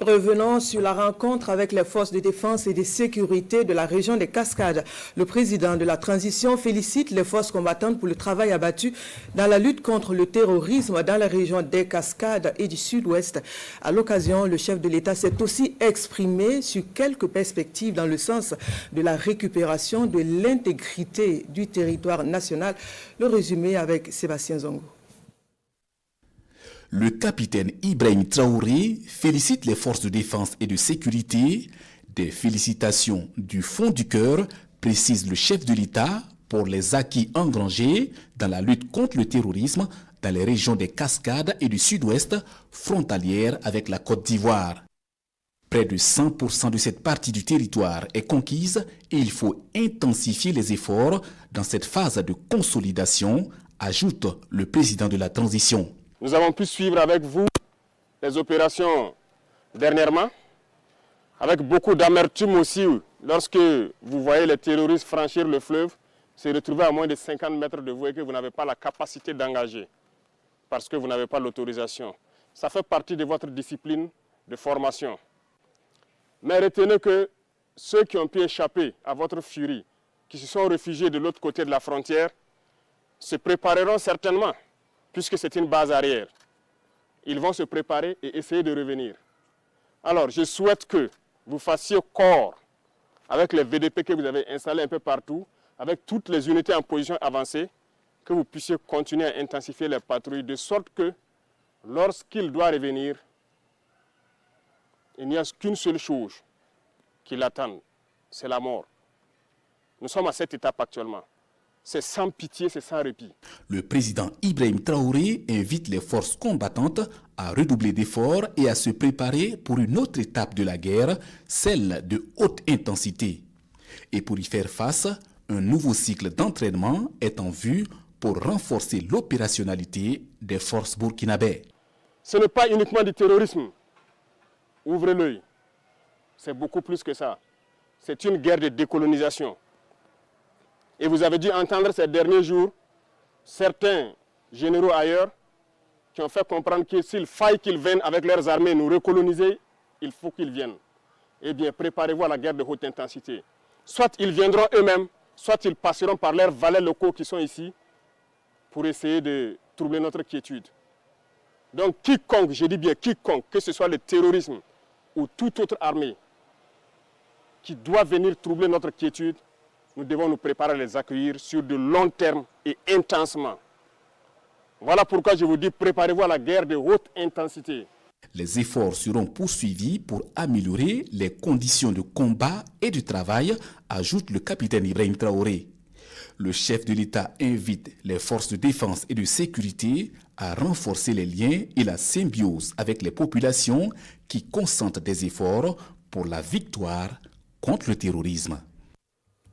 Revenons sur la rencontre avec les forces de défense et de sécurité de la région des Cascades. Le président de la transition félicite les forces combattantes pour le travail abattu dans la lutte contre le terrorisme dans la région des Cascades et du Sud-Ouest. À l'occasion, le chef de l'État s'est aussi exprimé sur quelques perspectives dans le sens de la récupération de l'intégrité du territoire national. Le résumé avec Sébastien Zongo. Le capitaine Ibrahim Traoré félicite les forces de défense et de sécurité. Des félicitations du fond du cœur, précise le chef de l'État, pour les acquis engrangés dans la lutte contre le terrorisme dans les régions des Cascades et du Sud-Ouest, frontalières avec la Côte d'Ivoire. Près de 100% de cette partie du territoire est conquise et il faut intensifier les efforts dans cette phase de consolidation, ajoute le président de la transition. Nous avons pu suivre avec vous les opérations dernièrement, avec beaucoup d'amertume aussi, lorsque vous voyez les terroristes franchir le fleuve, se retrouver à moins de 50 mètres de vous et que vous n'avez pas la capacité d'engager, parce que vous n'avez pas l'autorisation. Ça fait partie de votre discipline de formation. Mais retenez que ceux qui ont pu échapper à votre furie, qui se sont réfugiés de l'autre côté de la frontière, se prépareront certainement, puisque c'est une base arrière. Ils vont se préparer et essayer de revenir. Alors, je souhaite que vous fassiez corps avec les VDP que vous avez installés un peu partout, avec toutes les unités en position avancée, que vous puissiez continuer à intensifier les patrouilles, de sorte que, lorsqu'il doit revenir, il n'y a qu'une seule chose qui l'attend, c'est la mort. Nous sommes à cette étape actuellement. C'est sans pitié, c'est sans répit. Le président Ibrahim Traoré invite les forces combattantes à redoubler d'efforts et à se préparer pour une autre étape de la guerre, celle de haute intensité. Et pour y faire face, un nouveau cycle d'entraînement est en vue pour renforcer l'opérationnalité des forces burkinabées. Ce n'est pas uniquement du terrorisme. Ouvrez l'œil. C'est beaucoup plus que ça. C'est une guerre de décolonisation. Et vous avez dû entendre ces derniers jours certains généraux ailleurs qui ont fait comprendre que s'il faille qu'ils viennent avec leurs armées nous recoloniser, il faut qu'ils viennent. Eh bien, préparez-vous à la guerre de haute intensité. Soit ils viendront eux-mêmes, soit ils passeront par leurs valets locaux qui sont ici pour essayer de troubler notre quiétude. Donc quiconque, je dis bien quiconque, que ce soit le terrorisme ou toute autre armée qui doit venir troubler notre quiétude, nous devons nous préparer à les accueillir sur de long terme et intensement. Voilà pourquoi je vous dis, préparez-vous à la guerre de haute intensité. Les efforts seront poursuivis pour améliorer les conditions de combat et de travail, ajoute le capitaine Ibrahim Traoré. Le chef de l'État invite les forces de défense et de sécurité à renforcer les liens et la symbiose avec les populations qui consentent des efforts pour la victoire contre le terrorisme.